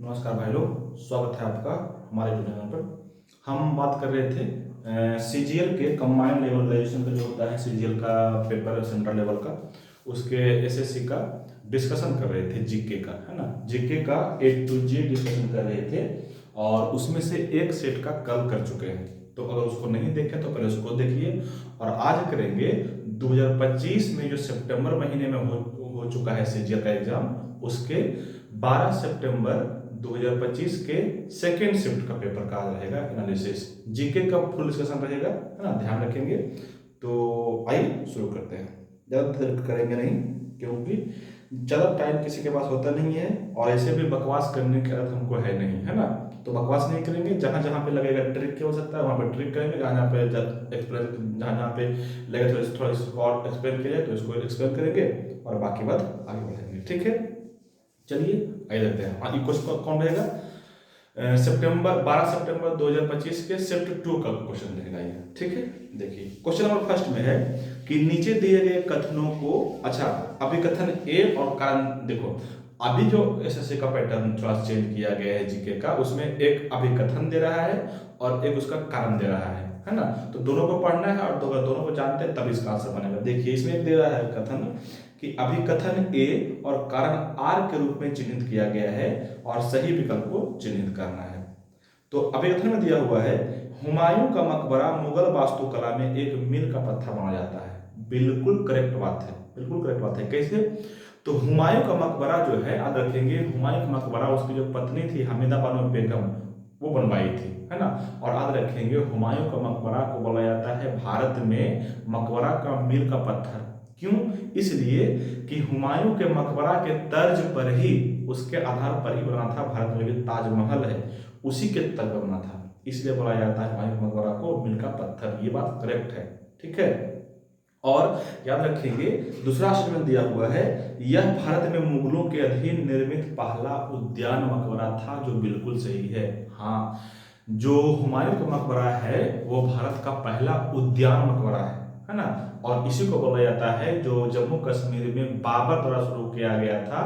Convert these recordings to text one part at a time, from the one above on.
नमस्कार भाई लोग, स्वागत है आपका हमारे यूट्यूब चैनल पर। हम बात कर रहे थे सीजीएल के कंबाइंड लेवल ग्रेजुएशन का जो होता है सीजीएल का पेपर सेंट्रल लेवल का, उसके एसएससी का डिस्कशन कर रहे थे, जीके का, है ना। जीके का A to Z डिस्कशन कर रहे थे और उसमें से एक सेट का कल कर चुके हैं। तो अगर उसको नहीं देखे तो पहले उसको देखिए। और आज करेंगे 2025 में जो सितंबर महीने में हो चुका है सीजीएल का एग्जाम, उसके 12 सितंबर 2025 के सेकेंड शिफ्ट का पेपर का रहेगा एनालिसिस। जीके का फुल डिस्कशन रहेगा, है ना, ध्यान रखेंगे। तो आइए शुरू करते हैं। ज़्यादा देर करेंगे नहीं, क्योंकि ज़्यादा टाइम किसी के पास होता नहीं है और ऐसे भी बकवास करने की आदत हमको है नहीं, है ना। तो बकवास नहीं करेंगे। जहाँ जहाँ पे लगेगा ट्रिक की हो सकता है वहाँ पे ट्रिक करेंगे। जहाँ जहाँ पे एक्सप्लेन, जहाँ जहाँ पे लगेगा थोड़ा इसको और एक्सप्लेन किया जाए तो इसको एक्सप्लेन करेंगे और बाकी बात आगे बढ़ेंगे। ठीक है, चलिए आइए देखते हैं। हाँ, ये क्वेश्चन कौन रहेगा? सितंबर 12 सितंबर 2025 के शिफ्ट 2 का क्वेश्चन रहेगा ये। ठीक है, देखिए क्वेश्चन नंबर फर्स्ट में है कि नीचे दिए गए कथनों को, अच्छा अभिकथन ए और कारण देखो। अभी जो एसएससी का पैटर्न थोड़ा चेंज किया गया है जीके का, उसमें एक अभिकथन दे रहा है और एक उसका कारण दे रहा है ना। तो दोनों को पढ़ना है और दोनों को जानते हैं तब इसका आंसर बनेगा। देखिए इसमें एक दे रहा है कथन कि अभिकथन ए और कारण आर के रूप में चिन्हित किया गया है और सही विकल्प को चिन्हित करना है। तो अभिकथन में दिया हुआ है हुमायूं का मकबरा मुगल वास्तुकला में एक मील का पत्थर माना जाता है। बिल्कुल करेक्ट बात है, बिल्कुल करेक्ट बात है। कैसे? तो हुमायूं का मकबरा जो है, याद रखेंगे, हुमायूं का मकबरा उसकी जो पत्नी थी हमीदा बानो बेगम, वो बनवाई थी, है ना। और याद रखेंगे हुमायूं का मकबरा को बोला जाता है भारत में मकबरा का मील का पत्थर। क्यों? इसलिए कि हुमायूं के मकबरा के तर्ज पर ही, उसके आधार पर ही बना था भारत में भी ताजमहल है, उसी के तर्ज पर बना था, इसलिए बोला जाता है हुमायूं के मकबरा को मील का पत्थर। ये बात करेक्ट है, ठीक है। और याद रखेंगे दूसरा स्टेटमेंट दिया हुआ है, यह भारत में मुगलों के अधीन निर्मित पहला उद्यान मकबरा था, जो बिल्कुल सही है। हाँ, जो हुमायूं का मकबरा है वो भारत का पहला उद्यान मकबरा है ना। और इसी को बोला जाता है जो जम्मू कश्मीर में बाबर द्वारा शुरू किया गया था,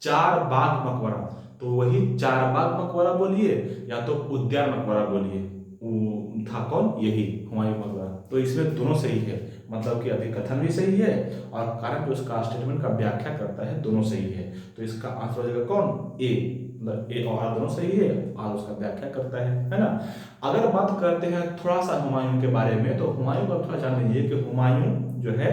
चार बाग मकबरा। तो वही चार बाग मकबरा बोलिए या तो उद्यान मकबरा बोलिए, वो था कौन? यही हुमायूं मकबरा। तो इसमें दोनों सही है, मतलब कि अभिकथन भी सही है और कारण जो उसका स्टेटमेंट का व्याख्या करता है दोनों सही है। तो इसका आंसर हो जाएगा कौन? ए। मतलब ए और आर दोनों सही है और उसका व्याख्या करता है ना। अगर बात करते हैं थोड़ा सा हुमायूं के बारे में, तो हुमायूं को थोड़ा जान लीजिए कि हुमायूं जो है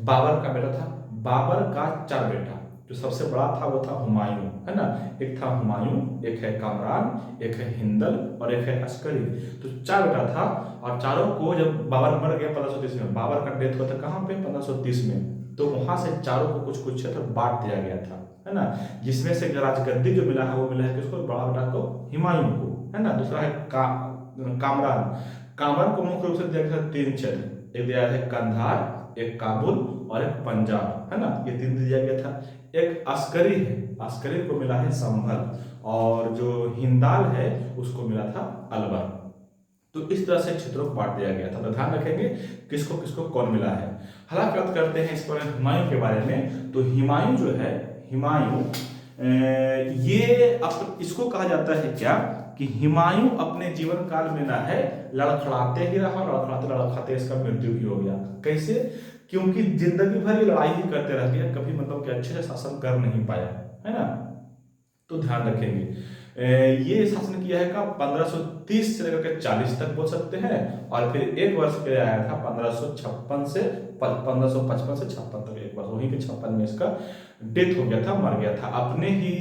बाबर का बेटा था। बाबर का चार बेटा, जो सबसे बड़ा था वो था हुमायूं, है ना। एक था हुमायूं, एक है कामरान, एक है हिंदल और एक है अस्करी। तो चार बेटा था और चारों को जब बाबर मर गया 1530 में, बाबर का डेथ हुआ था कहाँ पे? 1530 में। तो वहां से चारों को कुछ कुछ क्षेत्र बांट दिया गया था, है ना। जिसमें से राजगद्दी जो मिला है वो मिला है किसको? बड़ा बेटा को, हुमायूं को, है ना। दूसरा है कामरान। कामरान को मुख्य रूप से दिया गया था तीन क्षेत्र, एक दिया है कंधार, एक काबुल और एक पंजाब, है ना। ये तीन दिया गया था। एक अस्करी है, अस्करी को मिला है संभल, और जो हिंदाल है उसको मिला था अलवर। तो इस तरह से क्षेत्रों को बांट दिया गया था। तो ध्यान रखेंगे किसको किसको कौन मिला है। हालांकि बात करते हैं इस पर हुमायूं के बारे में, तो हुमायूं जो है, हुमायूं इसको कहा जाता है क्या कि हुमायूं अपने जीवन काल में ना है लड़खड़ाते ही रहा, लड़खड़ाते लड़खड़ाते इसका मृत्यु भी हो गया। कैसे? क्योंकि जिंदगी भर ये लड़ाई ही करते रह गया, कभी मतलब कि अच्छे से शासन कर नहीं पाया, है ना। तो ध्यान रखेंगे ये शासन किया है का 1530 से लेकर के 40 तक बोल सकते हैं, और फिर एक वर्ष के लिए आया था 1556 से 1555 से 56 तक, एक वर्ष, वहीं पे 56 में इसका डेथ हो गया था, मर गया था। अपने ही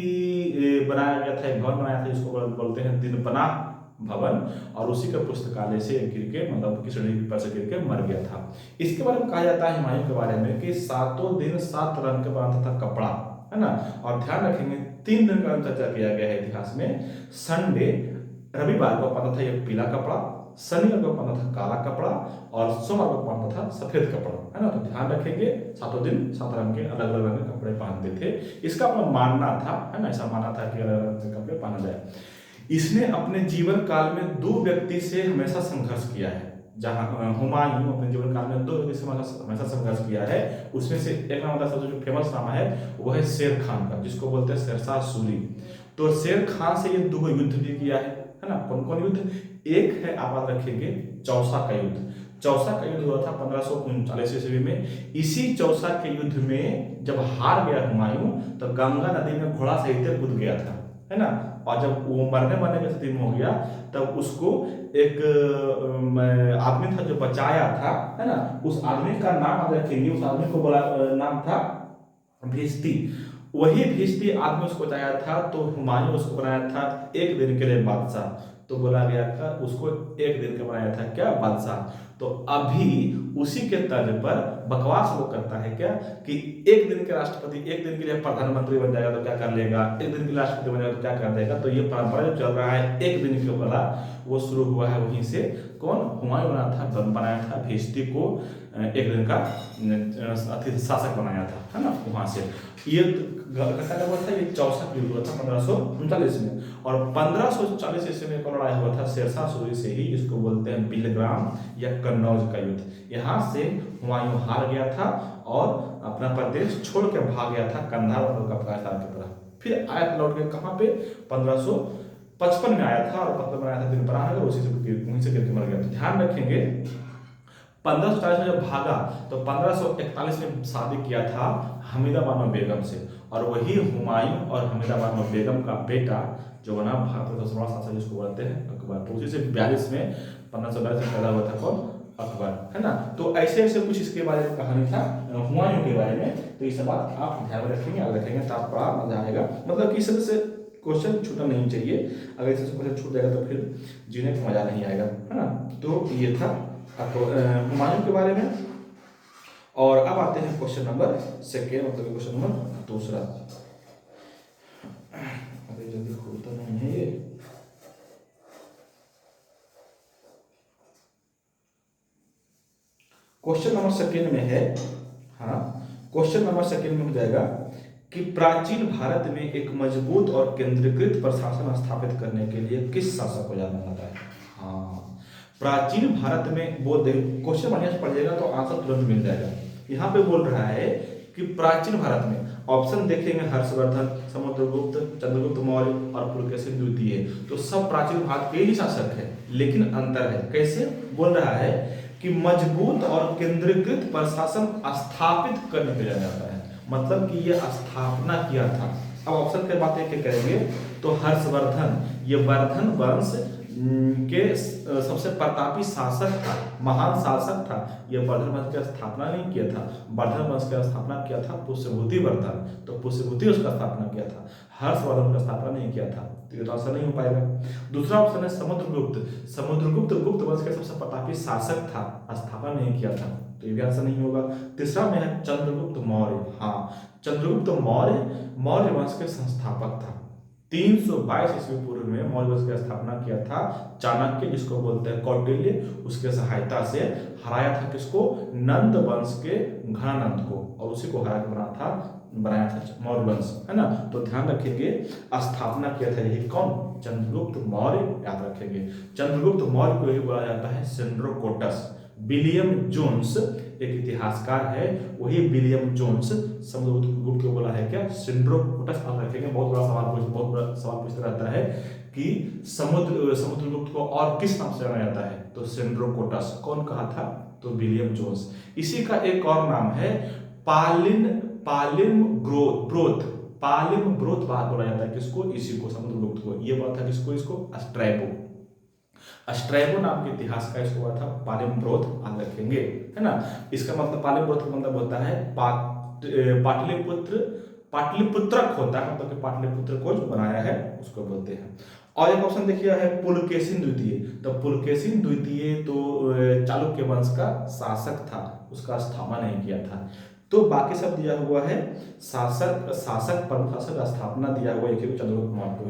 बनाया गया था एक भवन बनाया था, इसको बोलते हैं दिनपना भवन, और उसी के पुस्तकालय से गिर के, मतलब किसी पर से गिर के मर गया था। इसके बारे में कहा जाता है हुमायूं के बारे में कि सातों दिन 7 रंग के बनाता था कपड़ा, है ना। और ध्यान रखेंगे 3 दिन का चर्चा किया गया है इतिहास में। संडे, रविवार को पहनता था ये पीला कपड़ा, शनिवार को पहनता था काला कपड़ा और सोमवार को पहनता था सफेद कपड़ा, है ना। तो ध्यान रखेंगे सातों दिन 7 रंग के अलग अलग रंग के कपड़े पहनते थे। इसका अपना मानना था, है ना, ऐसा मानना था कि अलग अलग रंग के कपड़े पहना जाए। इसने अपने जीवन काल में 2 व्यक्ति से हमेशा संघर्ष किया है। जहाँ हुमायूं अपने जीवन काल में 2 व्यक्ति से हमेशा संघर्ष किया है। उसमें से एक नाम सबसे जो फेमस नाम है वो है शेर खान का, जिसको बोलते हैं शेरशाह सूरी। तो शेर खान से ये 2 युद्ध भी किया है ना। कौन कौन युद्ध? एक है, आप याद रखेंगे, चौसा का युद्ध। चौसा का युद्ध हुआ था 1539 ईस्वी में। इसी चौसा के युद्ध में जब हार गया हुमायूं, तो गंगा नदी में घोड़ा सहित कूद गया था, है ना। और जब वो मरने की स्थिति में हो गया, तब उसको एक आदमी था जो बचाया था, है ना। उस आदमी का नाम आप रखेंगे, उस आदमी को बोला नाम था भिश्ती। वही भिश्ती आदमी उसको बचाया था, तो हुमायूं उसको बनाया था 1 दिन के लिए बादशाह। तो बोला गया था उसको 1 दिन का बनाया था क्या, बादशाह। तो अभी उसी के तर्ज पर बकवास वो करता है क्या कि 1 दिन के राष्ट्रपति 1 दिन के लिए प्रधानमंत्री बन जाएगा तो क्या कर लेगा, 1 दिन के लिए राष्ट्रपति बन जाएगा तो क्या कर देगा। तो ये परंपरा जो चल रहा है 1 दिन के वाला, वो शुरू हुआ है वहीं से। कौन? हुमायूं बनाया था भिश्ती को 1 दिन का शासक बनाया था, है ना। वहां से ये घटना हुआ था, ये चौसा युद्ध हुआ था 1539 में। और 1540 ईस्वी में कौन लड़ाई हुआ था? शेरशाह सूरी से ही। इसको बोलते हैं बिलग्राम या कन्नौज का युद्ध। यहाँ से हुमायूं हार गया था और अपना प्रदेश छोड़ के भाग गया था कंधार और अफगानिस्तान की तरफ। फिर आया लौट के कहाँ पे? 1555 में आया था, और 55 में आया था दिनपरानगर, वहीं से गिर के मर गया। तो ध्यान रखेंगे 1540 में जब भागा तो 1541 में शादी किया था हमीदा बानो बेगम से। और वही हुमायूं और हमीदा बानो बेगम का बेटा जो बना भारत का 10वां शासक, जिसको बोलते हैं अकबर। तो उसी से 42 में 1542 में पैदा हुआ था कौन? अकबर, है ना। तो ऐसे ऐसे कुछ इसके बारे में कहानी था हुमायूं के बारे में। तो ये सब बात आप ध्यान में रखेंगे, याद रखेंगे, तो आप बड़ा मजा आएगा। मतलब कि इससे क्वेश्चन छूटना नहीं चाहिए। अगर इससे क्वेश्चन छूट जाएगा तो फिर जीने का मजा नहीं आएगा, है ना। तो ये था हुमायूं के बारे में। और अब आते हैं क्वेश्चन नंबर 2, मतलब क्वेश्चन नंबर 2। अरे जल्दी खुलता नहीं है ये। क्वेश्चन नंबर 2 में है, हाँ, क्वेश्चन नंबर 2 में हो जाएगा कि प्राचीन भारत में एक मजबूत और केंद्रीकृत प्रशासन स्थापित करने के लिए किस शासक को जाना जाता है? हाँ, प्राचीन भारत में बोल दे, क्वेश्चन बढ़िया से पढ़िएगा तो आंसर तुरंत मिल जाएगा। यहाँ पे बोल रहा है कि प्राचीन भारत में, ऑप्शन देखेंगे हर्षवर्धन, समुद्रगुप्त, चंद्रगुप्त मौर्य और पुलकेशिन द्वितीय। तो सब प्राचीन भारत के ही शासक है, लेकिन अंतर है। कैसे? बोल रहा है कि मजबूत और केंद्रीकृत प्रशासन स्थापित करने के लिए जाता है, मतलब कि ये स्थापना किया था। अब ऑप्शन के बात एक करेंगे तो हर्षवर्धन, ये वर्धन वंश के सबसे प्रतापी शासक था, महान शासक था। यह वर्धन वंश की स्थापना नहीं किया था, वर्धन वंश की स्थापना किया था पुष्यभूति वर्धन। तो पुष्यभूति उसका स्थापना किया था, हर्षवर्धन का स्थापना नहीं किया था। तो ये तो आंसर नहीं हो पाएगा। दूसरा ऑप्शन है समुद्रगुप्त। समुद्रगुप्त गुप्त वंश के सबसे प्रतापी शासक था, स्थापना नहीं किया था, तो ये भी आंसर नहीं होगा। तीसरा में है चंद्रगुप्त मौर्य। हाँ, चंद्रगुप्त मौर्य वंश के संस्थापक था। 322 ईस्वी पूर्व में मौर्य वंश की स्थापना किया था चाणक्य, जिसको बोलते हैं कौटिल्य, उसके सहायता से हराया था किसको? नंद वंश के घनानंद को, और उसी को हरा के बनाया था मौर्य वंश, है ना। तो ध्यान रखेंगे स्थापना किया था यही कौन? चंद्रगुप्त मौर्य, याद रखेंगे। चंद्रगुप्त मौर्य को यही बोला जाता है सेंड्रोकोटस। विलियम जोन्स एक इतिहासकार है, वही विलियम जोन्स समुद्रगुप्त को बोला है क्या? सेंड्रोकोटस। आप रखेंगे, बहुत बड़ा सवाल पूछता रहता है कि समुद्रगुप्त को और किस नाम से जाना जाता है? तो सेंड्रोकोटस। कौन कहा था? तो विलियम जोन्स। इसी का एक और नाम है पालिम्ब्रोथ बात बोला जाता है किसको? इसी को, समुद्रगुप्त को। ये बोला था किसको? इसको स्ट्रैबो नाम के इतिहास का इसको हुआ था पालिम्ब्रोथ, याद रखेंगे, है ना। इसका मतलब पालिम्ब्रोथ का मतलब होता है पाटलिपुत्रक होता है, मतलब कि पाटलिपुत्र को जो बनाया है उसको बोलते हैं। और एक ऑप्शन देखिए है पुलकेशिन द्वितीय। तो पुलकेशिन द्वितीय तो चालुक्य वंश का शासक था, उसका स्थापना नहीं किया था। तो बाकी सब दिया हुआ है शासक प्रमुख शासक का स्थापना दिया हुआ एक चंद्रगुप्त मौर्य को।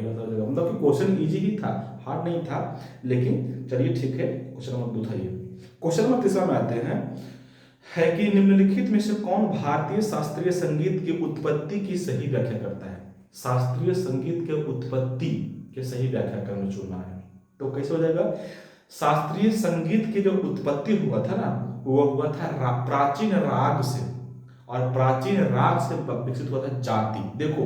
मतलब कि क्वेश्चन इजी ही था, हार्ड नहीं था, लेकिन चलिए ठीक है। क्वेश्चन नंबर 2 था ये। क्वेश्चन नंबर 3 में आते हैं, है कि निम्नलिखित में से कौन भारतीय शास्त्रीय संगीत की उत्पत्ति की सही व्याख्या करता है? शास्त्रीय संगीत के उत्पत्ति के सही व्याख्या करना चुनना है। तो कैसे हो जाएगा? शास्त्रीय संगीत की जो उत्पत्ति हुआ था ना, वो हुआ था प्राचीन राग से, और प्राचीन राग से विकसित हुआ था जाति। देखो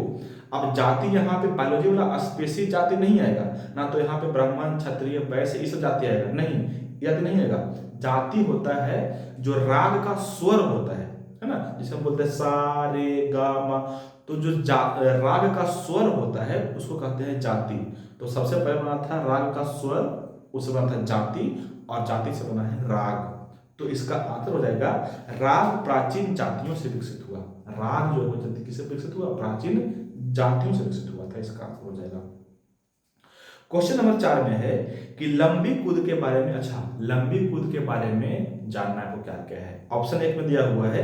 अब जाति यहाँ पे बायोलॉजी वाला स्पेसिस जाति नहीं आएगा ना, तो यहाँ पे ब्राह्मण क्षत्रिय वैश्य इस जाति आएगा नहीं, जाति नहीं आएगा। जाति होता है जो राग का स्वर होता है ना, जिसे हम बोलते हैं सा रे गा मा, तो जो राग का स्वर होता है उसको कहते हैं जाति। तो सबसे पहले बना था राग का स्वर, उससे बना था जाति, और जाति से बना है राग। तो इसका आंसर हो जाएगा राग प्राचीन जातियों से विकसित हुआ। राग जो है किससे विकसित हुआ? प्राचीन जातियों से विकसित हुआ था, इसका आंसर हो जाएगा। क्वेश्चन नंबर 4 में है कि लंबी कूद के बारे में, अच्छा लंबी कूद के बारे में जानना आपको क्या क्या है। ऑप्शन 1 में दिया हुआ है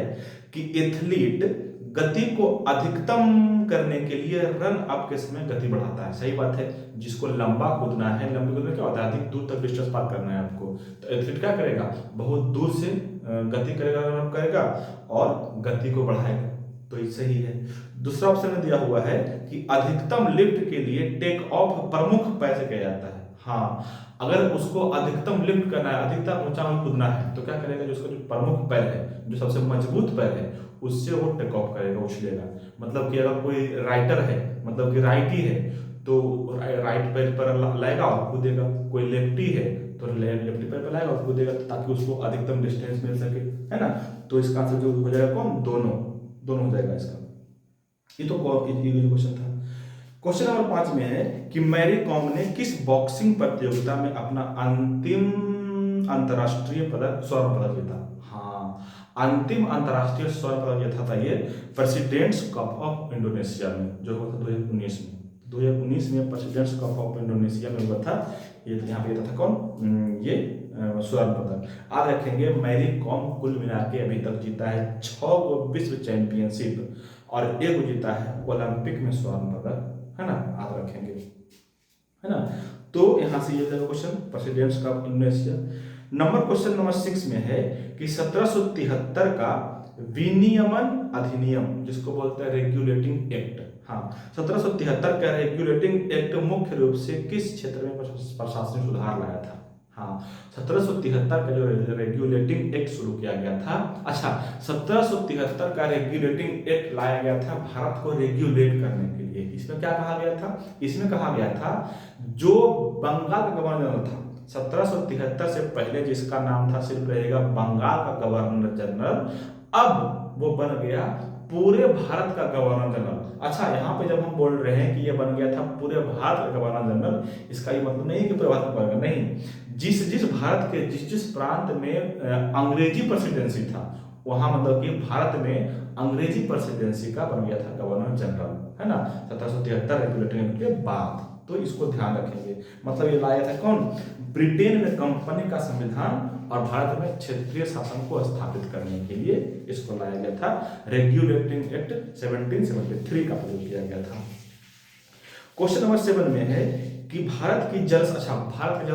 कि एथलीट गति को अधिकतम करने के लिए रन अप के समय गति बढ़ाता है। सही बात है, जिसको लंबा कूदना है, लंबी कूद में क्या होता है? अधिक दूर तक डिस्टेंस पार करना है आपको, तो एथलीट क्या करेगा? बहुत दूर से गति करेगा, रन अप करेगा और गति को बढ़ाएगा, तो ये सही है। दूसरा ऑप्शन में दिया हुआ है कि अधिकतम लिफ्ट के लिए टेक ऑफ प्रमुख पैर से किया जाता है। हाँ, अगर उसको अधिकतम लिफ्ट करना है, अधिकतम ऊंचा कूदना है, तो क्या करेगा? जो उसका जो प्रमुख पैर है, जो सबसे मजबूत पैर है, उससे वो टेक ऑफ करेगा, उछलेगा। मतलब कि अगर कोई राइटर है, मतलब कि राइटी है, तो राइट पैर पर लाएगा और कूदेगा। कोई लेफ्टी है तो लेफ्टी पैर पर लाएगा और कूदेगा, ताकि उसको अधिकतम डिस्टेंस मिल सके, है ना। तो इसका आंसर जो हो जाएगा कौन? दोनों हो जाएगा इसका। ये तो क्वेश्चन था। क्वेश्चन नंबर 5 में है कि मैरी कॉम ने किस बॉक्सिंग प्रतियोगिता में अपना अंतिम अंतरराष्ट्रीय पदक, स्वर्ण पदक जीता? हाँ, अंतिम अंतरराष्ट्रीय स्वर्ण पदक जीता था ये प्रेसिडेंट्स कप ऑफ इंडोनेशिया में, जो हुआ था 2019 में प्रेसिडेंट्स कप ऑफ इंडोनेशिया में हुआ था। ये यहाँ पे था कौन? ये स्वर्ण पदक। आज रखेंगे मैरी कॉम कुल मिला के अभी तक जीता है 6 गो विश्व चैंपियनशिप और 1 जीता है ओलंपिक में स्वर्ण पदक, है ना। याद रखेंगे, है ना। तो यहां से ये question President's Cup Indonesia. Question number 6 में है कि 1773 का विनियमन अधिनियम, जिसको बोलते हैं रेगुलेटिंग एक्ट। हाँ, 1773 का रेगुलेटिंग एक्ट मुख्य रूप से किस क्षेत्र में प्रशासनिक सुधार लाया था? हाँ, 1773 का जो रेगुलेटिंग एक्ट शुरू किया गया था। अच्छा, 1773 का रेगुलेटिंग एक्ट लाया गया था भारत को रेगुलेट करने के लिए। इसमें क्या कहा गया था? इसमें कहा गया था जो बंगाल का गवर्नर था 1773 से पहले, जिसका नाम था सिर्फ रहेगा बंगाल का गवर्नर जनरल, अब वो बन गया पूरे भारत का गवर्नर जनरल। अच्छा, यहाँ पे जब हम बोल रहे हैं कि ये बन गया था पूरे भारत का गवर्नर जनरल, इसका ये मतलब नहीं कि पूरे भारत का गवर्नर नहीं, जिस भारत के जिस प्रांत में अंग्रेजी प्रेसिडेंसी था, वहां मतलब कि भारत में अंग्रेजी प्रेसिडेंसी का बन गया था गवर्नर जनरल, है ना, 1773 रेगुलेटिंग एक्ट के बाद। तो इसको ध्यान रखेंगे। मतलब ये लाया था कौन? ब्रिटेन में कंपनी का संविधान और भारत में क्षेत्रीय शासन को स्थापित करने के लिए इसको लाया गया था। रेगुलेटिंग एक्ट 1773 का प्रयोग किया गया था। क्वेश्चन नंबर 7 में है कि भारत की जल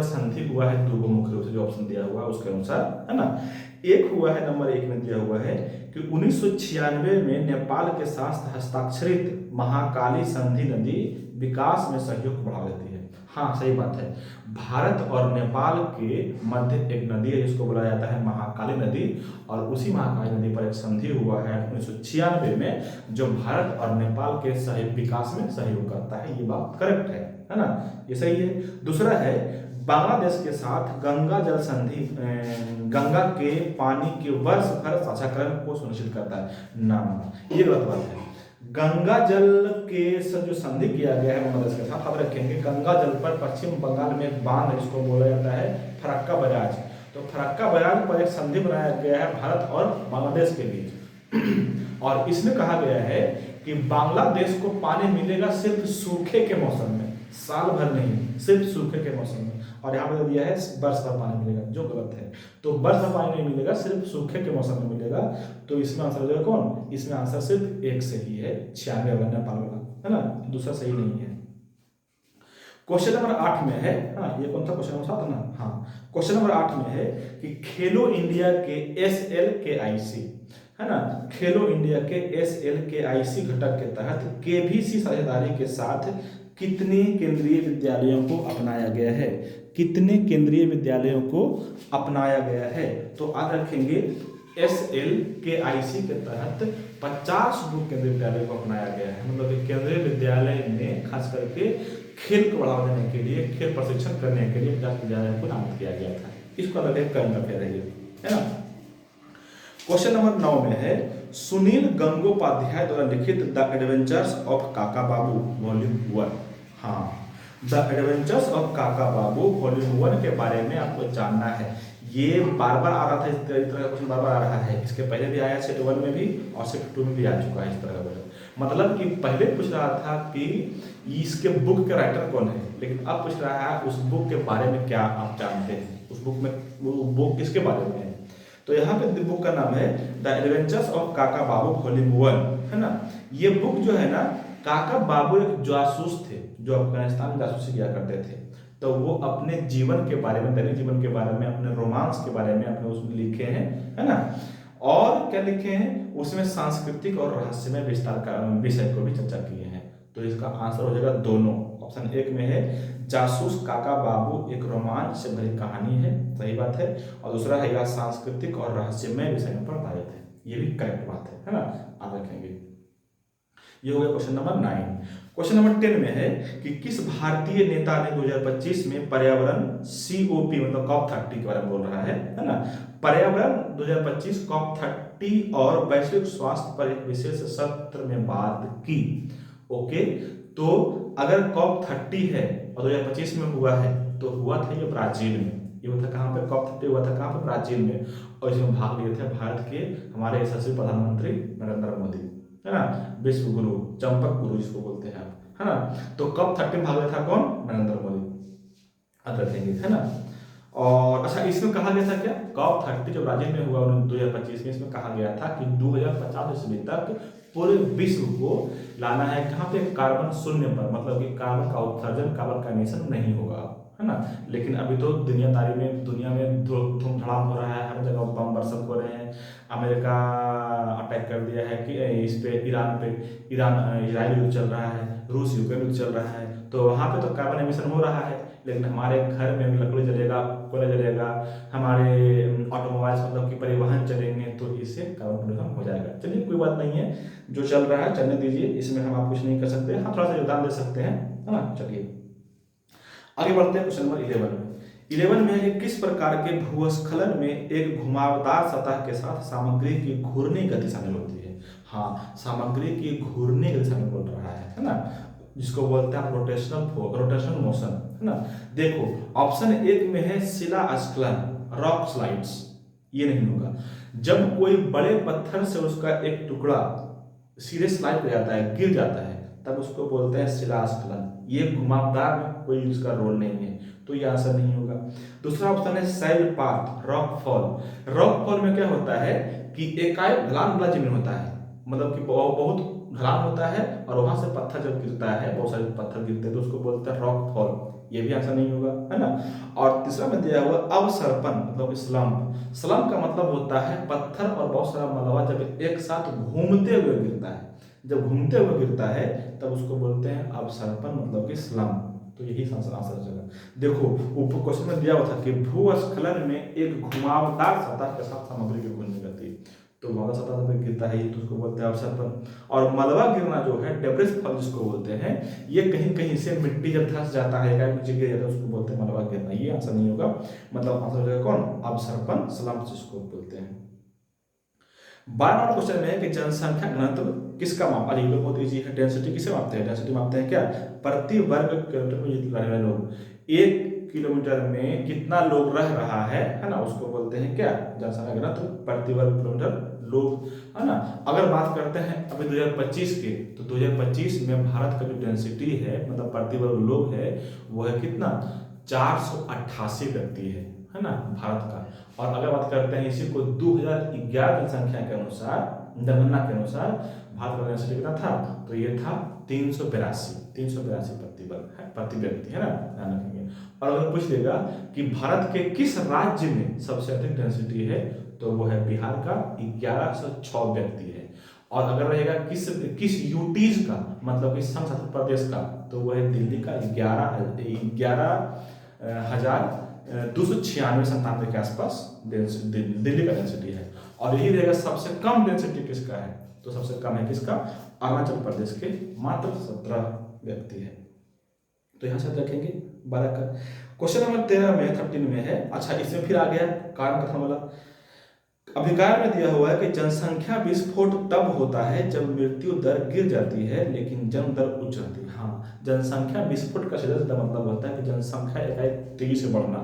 संधि हुआ है 2 मुख्य रूप से, जो ऑप्शन दिया हुआ है उसके अनुसार, है ना। एक हुआ है नंबर 1 में दिया हुआ है कि 1996 में नेपाल के साथ हस्ताक्षरित महाकाली संधि नदी विकास में सहयोग को बढ़ावा देती है। हाँ, सही बात है। भारत और नेपाल के मध्य एक नदी है जिसको बोला जाता है महाकाली नदी, और उसी महाकाली नदी पर एक संधि हुआ है 1996 में, जो भारत और नेपाल के विकास में सहयोग करता है। ये बात करेक्ट है ना, ये सही है। दूसरा है बांग्लादेश के साथ गंगा जल संधि गंगा के पानी के वर्ष भर साझाकरण को सुनिश्चित करता है। ना, ये गलत बात है। गंगा जल के जो संधि किया गया है बांग्लादेश के साथ, आप रखेंगे गंगा जल पर पश्चिम बंगाल में एक बांध है जिसको बोला जाता है फरक्का बैराज। तो फरक्का बैराज पर एक संधि बनाया गया है भारत और बांग्लादेश के बीच, और इसमें कहा गया है कि बांग्लादेश को पानी मिलेगा सिर्फ सूखे के मौसम में, साल भर नहीं, सिर्फ सूखे के मौसम में। और यहाँ पर दिया है वर्ष भर पानी मिलेगा, जो गलत है। तो वर्ष भर पानी नहीं मिलेगा, सिर्फ सूखे के मौसम में मिलेगा। तो इसमें आंसर हो जाएगा कौन? इसमें आंसर सिर्फ एक सही है, 96 वाला नेपाल वाला, है ना, दूसरा सही नहीं है। क्वेश्चन नंबर 8 में है, हाँ ये कौन सा क्वेश्चन नंबर 7 ना, हाँ क्वेश्चन नंबर 8 में है कि खेलो इंडिया के SLKIC है ना। खेलो इंडिया के SLKIC घटक के तहत KVC साझेदारी के साथ कितने केंद्रीय विद्यालयों को अपनाया गया है? कितने केंद्रीय विद्यालयों को अपनाया गया है? तो याद रखेंगे SLKIC के तहत 50 केंद्रीय विद्यालयों को अपनाया गया है। मतलब कि केंद्रीय विद्यालय में खास करके खेल को बढ़ावा देने के लिए, खेल प्रशिक्षण करने के लिए 50 विद्यालयों को नामित किया गया था। इसको अलग एक करंट अफेयर है ना। क्वेश्चन नंबर 9 में है, सुनील गंगोपाध्याय द्वारा लिखित द एडवेंचर्स ऑफ काका बाबू वॉल्यूम 1। हाँ, द एडवेंचर्स ऑफ काका बाबू वॉल्यूम 1 के बारे में आपको जानना है। ये बार बार आ रहा था, इस तरह का क्वेश्चन बार बार आ रहा है। इसके पहले भी आया, सेट 1 में भी और सेट 2 में भी आ चुका है इस तरह का क्वेश्चन। मतलब कि पहले पूछ रहा था कि इसके बुक के राइटर कौन है, लेकिन अब पूछ रहा है उस बुक के बारे में क्या आप जानते हैं, उस बुक में वो बुक किसके बारे में है। तो यहाँ पे बुक का नाम है द एडवेंचर्स ऑफ काका बाबू वॉल्यूम 1, है ना। ये बुक जो है ना, काका बाबू एक जासूस थे जो अफगानिस्तान में जासूसी किया करते थे। तो वो अपने जीवन के बारे में, दैनिक जीवन के बारे में, अपने रोमांस के बारे में अपने उसमें लिखे हैं, है ना। और क्या लिखे हैं उसमें, सांस्कृतिक और रहस्यमय विस्तार का विषय को भी चर्चा किए हैं। तो इसका आंसर हो जाएगा दोनों। ऑप्शन 1 में है जासूस काका बाबू एक रोमांच से भरी कहानी है, सही बात है। और दूसरा है यह सांस्कृतिक और रहस्यमय विषय पर आधारित है, ये भी करेक्ट बात है ना। आप रखेंगे। ये हो गया क्वेश्चन नंबर 9। क्वेश्चन नंबर 10 में है कि किस भारतीय नेता ने 2025 में पर्यावरण COP मतलब COP30 के बारे में बोल रहा है ना। पर्यावरण 2025 COP30 और वैश्विक स्वास्थ्य पर एक विशेष सत्र में बात की। ओके, तो अगर COP30 है और 2025 में हुआ है तो हुआ था ये ब्राजील में। ये हुआ था कहाँ पे? COP30 हुआ था कहाँ पे? ब्राजील में। और इसमें भाग लिए थे भारत के हमारे यशस्वी प्रधानमंत्री नरेंद्र मोदी, है ना। विश्व गुरु, चंपक गुरु जिसको बोलते हैं आप, है ना। तो COP30 में भाग लिया था कौन? नरेंद्र मोदी। अब रखेंगे, है ना। और अच्छा, इसमें कहा गया था क्या? COP30 जो ब्राजील में हुआ 2025 में, इसमें कहा गया था कि 2050 ईस्वी तक पूरे विश्व को लाना है कहाँ पे? कार्बन शून्य पर। मतलब कि कार्बन का उत्सर्जन, कार्बन का एमिशन नहीं होगा, है ना। लेकिन अभी तो दुनिया में धूमधड़ाम हो रहा है, हर जगह बम बरसक हो रहे हैं। अमेरिका अटैक कर दिया है कि इस पे ईरान इजराइल युद्ध चल रहा है, रूस यूक्रेन युद्ध चल रहा है। तो वहाँ पे तो कार्बन एमिशन हो रहा है, लेकिन हमारे घर में लकड़ी जलेगा, कोयला जलेगा, हमारे ऑटोमोबाइल्स मतलब कि परिवहन चलेंगे, तो इससे कार्बन प्रदूषण हो जाएगा। चलिए कोई बात नहीं है, जो चल रहा है चलने दीजिए, इसमें हम आप कुछ नहीं कर सकते। हाँ, थोड़ा सा योगदान दे सकते हैं, है ना। चलिए आगे बढ़ते हैं क्वेश्चन नंबर 11 में। 11 में है किस प्रकार के भूस्खलन में एक घुमावदार सतह के साथ सामग्री की घूर्णी गति शामिल होती है। हाँ, सामग्री की घूर्णी गति शामिल बोल रहा है ना, जिसको बोलते हैं रोटेशनल मोशन, है ना। देखो ऑप्शन 1 में है शिला स्खलन, रॉक स्लाइड्स, ये नहीं होगा। जब कोई बड़े पत्थर से उसका एक टुकड़ा सीधे स्लाइड हो जाता है, गिर जाता है, तब उसको बोलते हैं शिलास्खलन। ये घुमावदार में कोई इसका रोल नहीं है, तो ये आंसर नहीं होगा। दूसरा ऑप्शन है सैलपाट, रॉक फॉल। रॉक फॉल में क्या होता है कि एकाएक ढलान वाला जमीन होता है, मतलब कि बहुत ढलान होता है और वहां से पत्थर जब गिरता है, बहुत सारे पत्थर गिरते हैं, तो उसको बोलते हैं रॉक फॉल। ये भी आंसर नहीं होगा, है ना। और तीसरा में दिया हुआ अवसर्पण, मतलब स्लम्प। स्लम्प का मतलब होता है पत्थर और बहुत सारा मलबा जब एक साथ घूमते हुए गिरता है, जब घूमते हुए गिरता है तब उसको बोलते हैं अवसर्पण, मतलब कि स्लम्प। तो यही आंसर जगह। देखो ऊपर क्वेश्चन में दिया हुआ था कि भूस्खलन में एक घुमावदार सतह के साथ सामग्री की घूर्णी गति, तो घुमावदार सतह पर गिरता है तो उसको बोलते हैं अवसर्पण। और मलबा गिरना जो है, डेब्रिस फॉल जिसको बोलते हैं, ये कहीं कहीं से मिट्टी जब धंस जाता है या नीचे गिर जाता है, उसको बोलते हैं मलबा गिरना। ये आंसर नहीं होगा, मतलब आंसर हो जाएगा कौन? अवसर्पण, स्लम्प जिसको बोलते हैं। 12 नंबर क्वेश्चन में है कि जनसंख्या घनत्व किसका माप? अरे लोग बहुत इजी है। डेंसिटी किसे मापते हैं? डेंसिटी मापते हैं क्या? प्रति वर्ग किलोमीटर में जितने रह रहे लोग, 1 किलोमीटर में कितना लोग रह रहा है ना, उसको बोलते हैं क्या? जनसंख्या घनत्व प्रति वर्ग किलोमीटर लोग, है ना। अगर बात करते हैं अभी 2025 के, तो 2025 में भारत का जो डेंसिटी है, मतलब प्रति वर्ग लोग है, वो है कितना? 488 व्यक्ति है ना भारत का। और अगर बात करते हैं इसी को 2011 जनसंख्या के अनुसार, जनगणना के अनुसार भारत का डेंसिटी कितना था? तो ये था 382 प्रति व्यक्ति, है ना, ध्यान रखेंगे। और अगर पूछ लेगा कि भारत के किस राज्य में सबसे अधिक डेंसिटी है, तो वो है बिहार का 1106 व्यक्ति है। और अगर रहेगा किस किस यूटीज का, मतलब किस संघ शासित प्रदेश का, तो वो है दिल्ली का 11,296 के आसपास दिल्ली का डेंसिटी है। और यही रहेगा सबसे कम डेंसिटी किसका है, तो सबसे कम है किसका, अरुणाचल प्रदेश के मात्र 17 व्यक्ति है। तो यहाँ से रखेंगे 12 का। क्वेश्चन नंबर 13 में 13 में है, अच्छा इसमें फिर आ गया कारण कथन वाला। अभिकार में दिया हुआ है कि जनसंख्या विस्फोट तब होता है जब मृत्यु दर गिर जाती है लेकिन जन्म दर उच्च रहती है। हाँ, जनसंख्या विस्फोट का सीधा सीधा मतलब होता है कि जनसंख्या एकाएक तेजी से बढ़ना।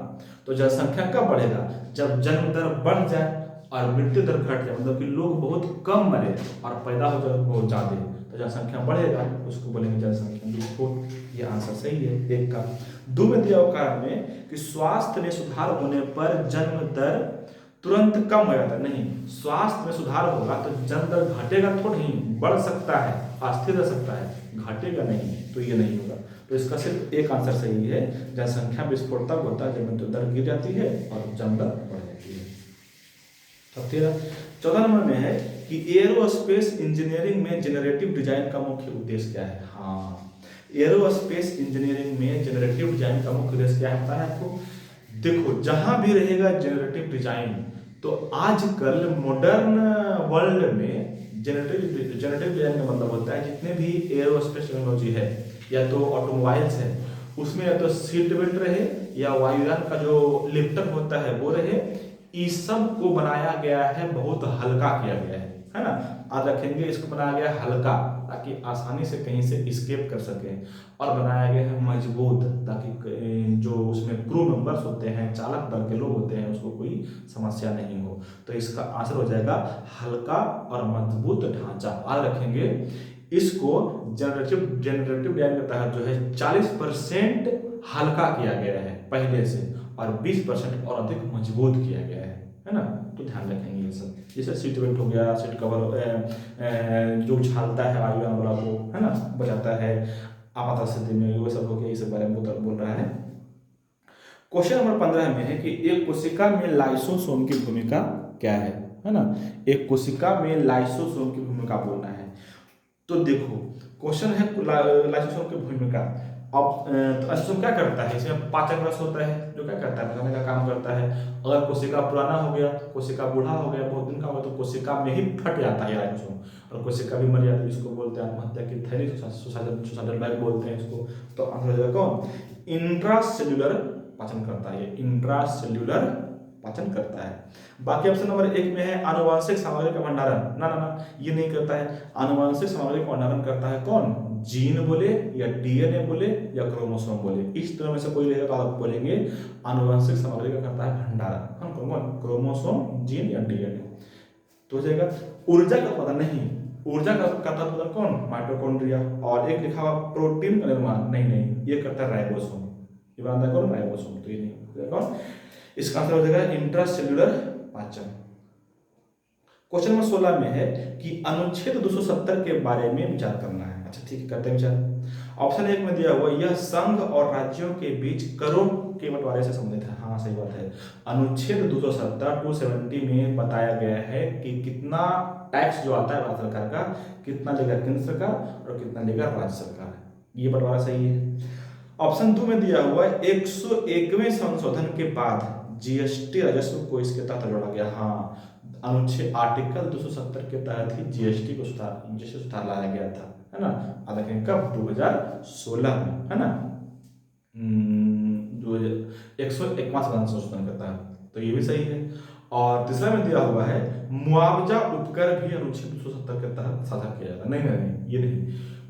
तो जनसंख्या कब बढ़ेगा, जब जन्म दर बढ़ जाए और मृत्यु दर घट जाए, मतलब कि लोग बहुत कम मरे और पैदा हो जाए बहुत ज्यादा, तो जनसंख्या बढ़ेगा, उसको बोलेंगे जनसंख्या विस्फोट। ये आंसर सही है 1 का। 2 में दिया हुआ कारण में कि स्वास्थ्य में सुधार होने पर जन्म दर तुरंत कम हो जाता है, नहीं, स्वास्थ्य में सुधार होगा तो जन्म दर घटेगा तो नहीं, बढ़ सकता है, अस्थिर रह सकता है, घटेगा नहीं, तो ये नहीं होगा। तो इसका सिर्फ एक आंसर सही है, जनसंख्या विस्फोट तब होता है जब मृत्यु दर गिर जाती है और जन्म दर बढ़ जाती है। अब 14 नंबर में है कि एरोस्पेस इंजीनियरिंग में जेनरेटिव डिजाइन का मुख्य उद्देश्य क्या है। हाँ, एरोस्पेस इंजीनियरिंग में जेनरेटिव डिजाइन का मुख्य उद्देश्य क्या है आपको। देखो, जहां भी रहेगा जेनरेटिव डिजाइन, तो आजकल मॉडर्न वर्ल्ड में जेनरेटिव डिजाइन का मतलब होता है जितने भी एरोस्पेस टेक्नोलॉजी है या तो ऑटोमोबाइल्स है, उसमें या तो सीट बेल्ट रहे या वायुयान का जो लिफ्टर होता है वो रहे, इस सब को बनाया गया है, बहुत हल्का किया गया है ना। आज रखेंगे, इसको बनाया गया हल्का ताकि आसानी से कहीं से एस्केप कर सके, और बनाया गया है मजबूत ताकि जो उसमें क्रू मेंबर्स होते हैं, चालक दल के लोग होते हैं, उसको कोई समस्या नहीं हो। तो इसका आंसर हो जाएगा हल्का और मजबूत ढांचा। आज रखेंगे इसको जेनरेटिव डिजाइन के तहत जो है 40% हल्का किया गया है पहले से, और 20% और अधिक मजबूत किया गया है ना। तो ध्यान रखेंगे ये सब, जैसे सीट बेल्ट हो गया, सीट कवर जो उछालता है वायुयान वाला को, है ना, बचाता है आपात स्थिति में, वो सब हो गया, इस बारे में बोल रहा है। क्वेश्चन नंबर 15 में है कि एक कोशिका में लाइसोसोम की भूमिका क्या है ना। एक कोशिका में लाइसोसोम की भूमिका बोलना है। तो देखो, क्वेश्चन है लाइसोसोम की भूमिका। अब तो लाइसोसोम क्या करता है, इसमें पाचक रस होता है जो क्या करता है, पचाने का काम करता है। अगर कोशिका पुराना हो गया, कोशिका बूढ़ा हो गया, बहुत दिन का हो, तो कोशिका में ही फट जाता है लाइसोसोम, और कोशिका भी मर जाती है। इसको बोलते हैं आत्महत्या की थैली, सुसाइडल बैग बोलते हैं इसको। तो आंसर हो जाएगा कौन, इंट्रासेल्युलर पाचन करता है, इंट्रासेल्युलर पाचन करता है। बाकी ऑप्शन नंबर 1 में है आनुवांशिक सामग्री का भंडारण, ना ना ना, ये नहीं करता है। आनुवांशिक सामग्री का भंडारण करता है कौन, जीन बोले या डीएनए बोले या क्रोमोसोम बोले, इस तरह में से कोई रहेगा तो आप बोलेंगे आनुवांशिक सामग्री का करता है भंडारण। हम कौन, क्रोमोसोम, जीन या डीएनए। तो हो जाएगा ऊर्जा का पता नहीं, ऊर्जा का करता है कौन, माइटोकॉन्ड्रिया। और एक लिखा हुआ प्रोटीन का निर्माण, नहीं, ये करता है राइबोसोम, ये बनाता है कौन, राइबोसोम। तो ये नहीं कौन, इसका आंसर हो जाएगा इंट्रासेल्युलर पाचन। क्वेश्चन नंबर 16 में है कि अनुच्छेद 270 के बारे में विचार करना है। अच्छा ठीक है, करते हैं विचार। ऑप्शन 1 में दिया हुआ, यह संघ और राज्यों के बीच करों के बंटवारे से संबंधित है। हाँ सही बात है, अनुच्छेद 270 में बताया गया है कि कितना टैक्स जो आता है भारत सरकार का, कितना लेगा केंद्र सरकार और कितना लेगा राज्य सरकार, ये बंटवारा सही है। ऑप्शन 2 में दिया हुआ 101वें संशोधन के बाद जीएसटी राजस्व को इसके तहत जोड़ा गया। हाँ, अनुच्छेद आर्टिकल 270 के तहत ही जीएसटी सुधार लाया गया था, है ना। अब देखें कब, 2016 में, है ना, 101वां संशोधन के तहत, तो ये भी सही है। और तीसरा में दिया हुआ है मुआवजा उपकर भी अनुच्छेद 270 के तहत साझा किया जाता है। नहीं, ये नहीं,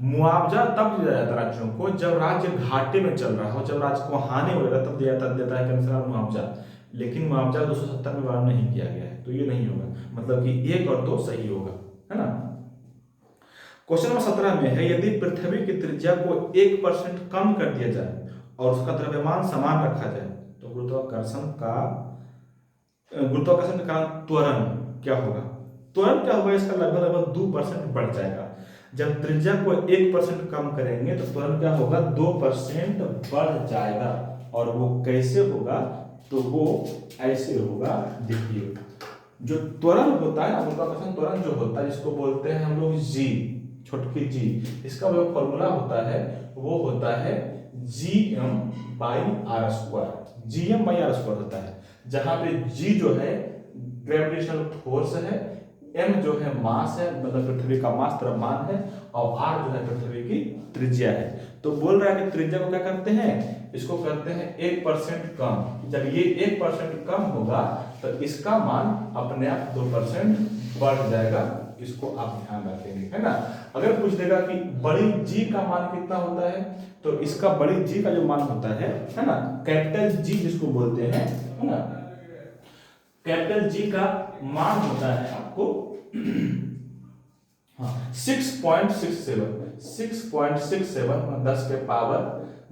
मुआवजा तब दिया जाता है राज्यों को जब राज्य घाटे में चल रहा हो, जब राज्य को हानि हो रहा तब देता है केंद्र सरकार मुआवजा, लेकिन मुआवजा 270 में बयान नहीं किया गया है, तो ये नहीं होगा, मतलब कि 1 और 2 सही होगा, है ना। क्वेश्चन नंबर 17 में है, यदि पृथ्वी की त्रिज्या को 1% कम कर दिया जाए और उसका द्रव्यमान समान रखा जाए तो गुरुत्वाकर्षण का त्वरण क्या होगा। त्वरण क्या होगा, इसका लगभग 2% बढ़ जाएगा। जब त्रिज्या को 1% कम करेंगे तो त्वरण क्या होगा, 2% बढ़ जाएगा। और वो कैसे होगा, तो वो ऐसे होगा, देखिए जो त्वरण होता है, गुरुत्वाकर्षण त्वरण जो होता है, जिसको बोलते हैं हम लोग जी, छोटकी जी, इसका जो फॉर्मूला होता है वो होता है Gm/r²। Gm/r² होता है, जहां पे G जो है ग्रेविटेशनल फोर्स है, M जो है मास है, मतलब पृथ्वी का मास द्रव्यमान है, और R जो है पृथ्वी की त्रिज्या है। तो बोल रहा है कि त्रिज्या को क्या करते हैं, इसको करते हैं 1% कम। जब ये 1% कम होगा तो इसका मान अपने आप 2% बढ़ जाएगा। इसको आप ध्यान रखेंगे, है ना। अगर पूछ देगा कि बड़ी जी का मान कितना होता है, तो इसका बड़ी जी का जो मान होता है ना, कैपिटल जी जिसको बोलते हैं, है ना, कैपिटल जी का मान होता है आपको 6.67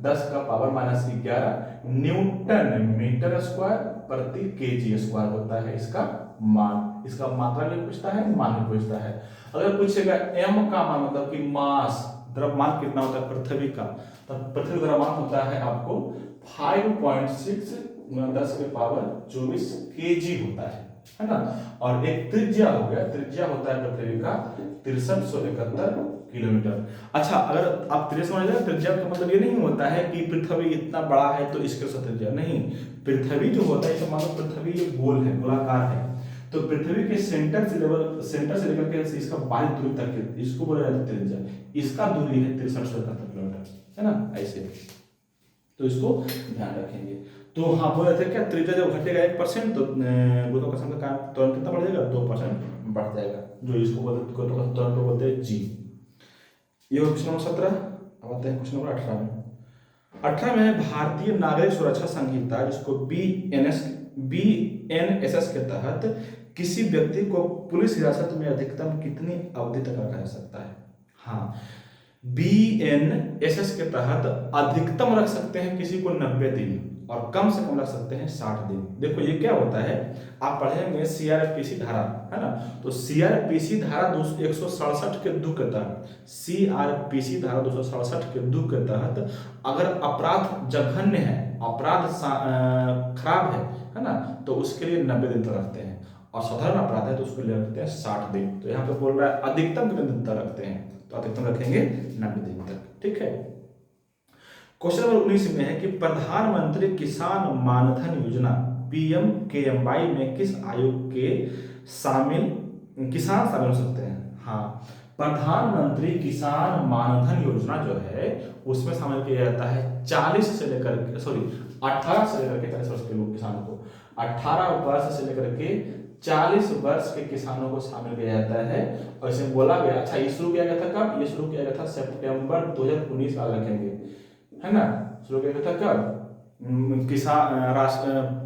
10 का पावर -11 न्यूटन मीटर स्क्वायर प्रति केजी स्क्वायर होता है इसका मान। इसका मात्रा भी पूछता है, मान भी पूछता है। अगर पूछेगा m का मान, मतलब कि मास द्रव्यमान कितना होता है पृथ्वी का, तो पृथ्वी द्रव्यमान होता है आपको 5.6 10 के पावर 24 केजी होता है ना। और एक त्रिज्या हो गया, त्रिज्या होता है पृथ्वी का 6371 किलोमीटर। अच्छा, अगर आप त्रिज्या समझ रहे, त्रिज्या का मतलब ये नहीं होता है कि पृथ्वी इतना बड़ा है तो इसके साथ त्रिज्या नहीं। पृथ्वी जो होता है, तो मान लो पृथ्वी ये गोल है, गोलाकार है, तो पृथ्वी के सेंटर से लेकर के इसका बाहरी दूरी तक, इसको बोला जाता है त्रिज्या। इसका दूरी है 6371 किलोमीटर, है ना, ऐसे। तो इसको ध्यान रखेंगे। तो हाँ, बोल रहे थे क्या, त्रिज्या जब घटेगा 1% तो गुरुत्वाकर्षण का कारण त्वरण कितना बढ़ जाएगा, 2% बढ़ जाएगा, जो इसको बोलते गुरुत्वाकर्षण त्वरण को बोलते हैं जी। ये क्वेश्चन नंबर 17। अब आते हैं क्वेश्चन नंबर 18 में। 18 में है भारतीय नागरिक सुरक्षा संहिता, जिसको BNSS के तहत किसी व्यक्ति को पुलिस हिरासत में अधिकतम कितनी अवधि तक रखा जा सकता है। हाँ, BNSS के तहत अधिकतम रख सकते हैं किसी को 90 दिन, और कम से कम रख सकते हैं 60 दिन। देखो ये क्या होता है, आप पढ़ेंगे CRPC धारा, है ना, तो CRPC धारा 167 के 2 के तहत, CRPC धारा 267 के 2 के तहत अगर अपराध जघन्य है, अपराध खराब है ना, तो उसके लिए 90 दिन तक रखते हैं, और साधारण अपराध है तो उसके लिए रखते हैं 60 दिन। तो यहाँ पे बोल रहा है अधिकतम कितने दिन तक रखते हैं, तो अधिकतम रखेंगे 90 दिन तक, ठीक है। क्वेश्चन नंबर 19 में है कि प्रधानमंत्री किसान मानधन योजना PMKMY में किस आयोग के किसान शामिल हो सकते हैं। हाँ, प्रधानमंत्री किसान मानधन योजना जो है उसमें शामिल किया जाता है 18 से लेकर के 40 वर्ष के लोग, किसानों को 18 वर्ष से लेकर के 40 वर्ष के किसानों को शामिल किया जाता है। और इसे बोला गया, अच्छा ये शुरू किया गया था कब, ये शुरू किया गया था सितंबर 2019 का रखेंगे, है ना, शुरू किया गया था कब,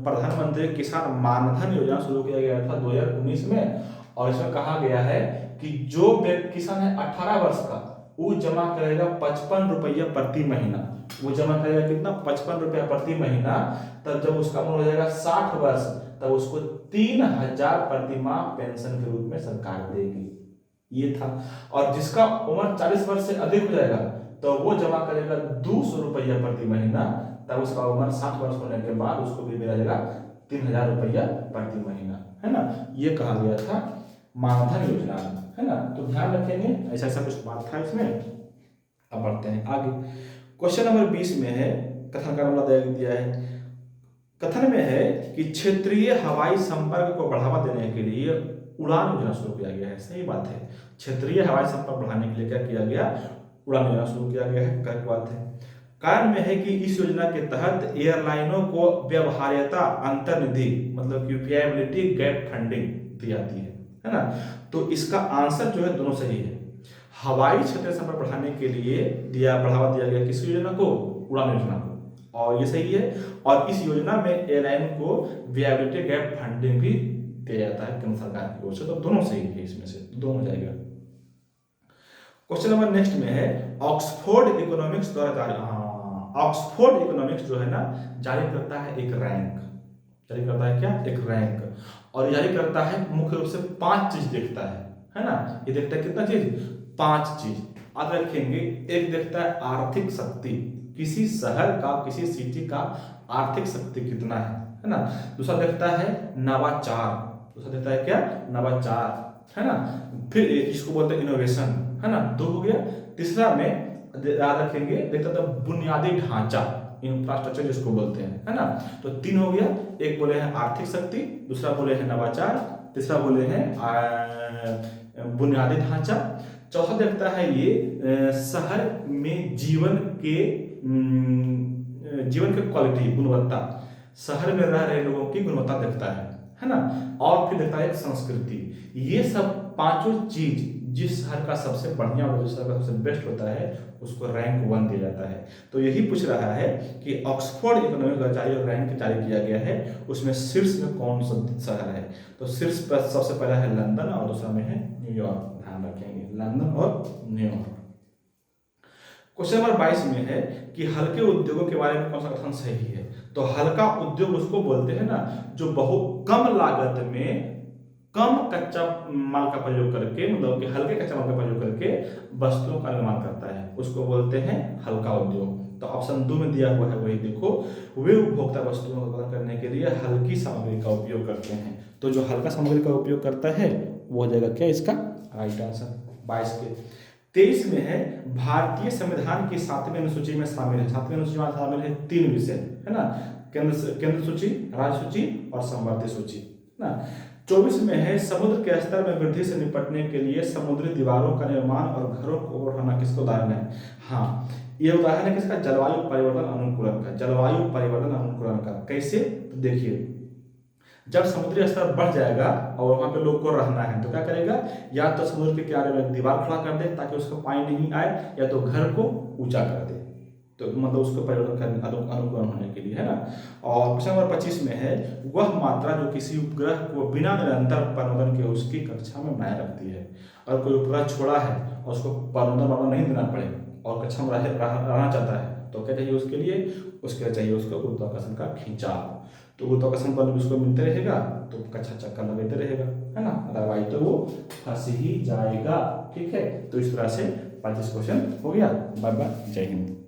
प्रधानमंत्री किसान मानधन योजना शुरू किया गया था 2019 में। और इसमें कहा गया है कि जो किसान है 18 वर्ष का, वो जमा करेगा 55 रुपया प्रति महीना। वो जमा करेगा कितना, 55 रुपया प्रति महीना। तब जब उसका उम्र हो जाएगा 60 वर्ष, तब उसको 3000 प्रति माह पेंशन के रूप में सरकार देगी। ये था। और जिसका उम्र 40 वर्ष से अधिक हो जाएगा तो वो जमा करेगा 200 रुपया प्रति महीना। तब उसका उम्र 60 वर्ष होने के बाद उसको भी मिला जाएगा 3000 रुपया प्रति महीना, है ना। ये कहा गया था मानधन योजना, है ना। तो ध्यान रखेंगे, ऐसा ऐसा कुछ बात था इसमें। अब बढ़ते हैं आगे। क्वेश्चन नंबर 20 में है, कथन का मामला दिया है। कथन में है कि क्षेत्रीय हवाई संपर्क को बढ़ावा देने के लिए उड़ान योजना शुरू किया गया है। सही बात है, क्षेत्रीय हवाई संपर्क बढ़ाने के लिए क्या किया गया, उड़ान योजना शुरू किया गया है, करेक्ट बात है। कारण में है कि इस योजना के तहत एयरलाइनों को व्यवहार्यता अंतर्निधि, मतलब कि विएबिलिटी गैप फंडिंग दी जाती है ना। तो इसका आंसर जो है दोनों सही है। हवाई क्षेत्र संपर्क बढ़ाने के लिए बढ़ावा दिया गया किस योजना को, उड़ान योजना को, और ये सही है। और इस योजना में एयरलाइन को विएबिलिटी गैप फंडिंग भी दिया जाता है केंद्र सरकार की ओर से। तो दोनों सही है, इसमें से दोनों हो जाएगा। क्वेश्चन नंबर नेक्स्ट में है, ऑक्सफोर्ड इकोनॉमिक्स द्वारा जारी, ऑक्सफोर्ड इकोनॉमिक्स जो है ना, जारी करता है एक रैंक। जारी करता है क्या, एक रैंक। और जारी करता है मुख्य रूप से 5 चीज देखता है ना। ये देखता है कितना चीज, 5 चीज याद रखेंगे। एक देखता है आर्थिक शक्ति, किसी शहर का, किसी सिटी का आर्थिक शक्ति कितना है ना। दूसरा देखता है नवाचार, दूसरा देता है क्या, नवाचार, है ना। फिर इसको बोलते हैं इनोवेशन, है ना, 2 हो गया। तीसरा में याद रखेंगे, देखते तो बुनियादी ढांचा, इंफ्रास्ट्रक्चर जिसको बोलते हैं, है ना। तो 3 हो गया, एक बोले हैं आर्थिक शक्ति, दूसरा बोले हैं नवाचार, तीसरा बोले हैं बुनियादी ढांचा। चौथा देखता है ये शहर में जीवन के क्वालिटी, गुणवत्ता, शहर में रह रहे लोगों की गुणवत्ता देखता है ना। और फिर देखता है एक संस्कृति। ये सब पांचों चीज जिस शहर का सबसे बढ़िया और जिस शहर का सबसे बेस्ट होता है उसको रैंक 1 दिया जाता है। तो यही पूछ रहा है कि ऑक्सफोर्ड इकोनॉमिक जारी और रैंक जारी किया गया है, उसमें शीर्ष में कौन सा शहर है। तो शीर्ष पर सबसे पहला है लंदन और दूसरा में है न्यूयॉर्क, ध्यान रखेंगे, लंदन और न्यूयॉर्क। क्वेश्चन नंबर 22 में है कि हल्के उद्योगों के बारे में कौन सा कथन सही है। तो हल्का उद्योग उसको बोलते हैं ना जो बहुत कम लागत में कम कच्चा माल का प्रयोग करके, मतलब कि हल्के कच्चा माल का प्रयोग करके वस्तुओं का निर्माण करता है, उसको बोलते हैं हल्का उद्योग। तो ऑप्शन 2 में दिया हुआ है वही देखो, वे उपभोक्ता वस्तुओं का उत्पादन करने के लिए हल्की सामग्री का उपयोग करते हैं। तो जो हल्का सामग्री का उपयोग करता है वो हो जाएगा क्या इसका राइट आंसर 22 के। 23 में है भारतीय संविधान की 7वीं अनुसूची में शामिल है, 7वीं अनुसूची में शामिल है 3 विषय, है ना, केंद्र सूची, राज्य सूची और समवर्ती सूची, है ना। 24 में है समुद्र के स्तर में वृद्धि से निपटने के लिए समुद्री दीवारों का निर्माण और घरों को उठाना किसका उदाहरण है। हाँ, ये उदाहरण है किसका, जलवायु परिवर्तन अनुकूलन का, जलवायु परिवर्तन अनुकूलन का। कैसे, तो देखिए, जब समुद्री स्तर बढ़ जाएगा और वहां पे लोग को रहना है तो क्या करेगा, या तो समुद्र के किनारे में दीवार खड़ा कर दे ताकि उसको पानी नहीं आए, या तो घर को ऊंचा कर दे, तो मतलब उसको परिवर्तन करने अनुकूलन होने के लिए, है ना। और क्वेश्चन नंबर 25 में है वह मात्रा जो किसी उपग्रह को बिना निरंतर पनोदन के उसकी कक्षा में बनाए रखती है। अगर कोई उपग्रह छोड़ा है और उसको पनोदन नहीं देना पड़े और कक्षा में रहना चाहता है तो क्या चाहिए उसके लिए, उसके लिए चाहिए उसको गुरुत्वाकर्षण का खिंचाव। तो गुरुत्वाकर्षण बल उसको मिलते रहेगा तो कक्षा चक्कर लगाते रहेगा, है ना, अदरवाइज तो वो फंस ही जाएगा। ठीक है, तो इस तरह से 25 क्वेश्चन हो गया। बाय बाय, जय हिंद।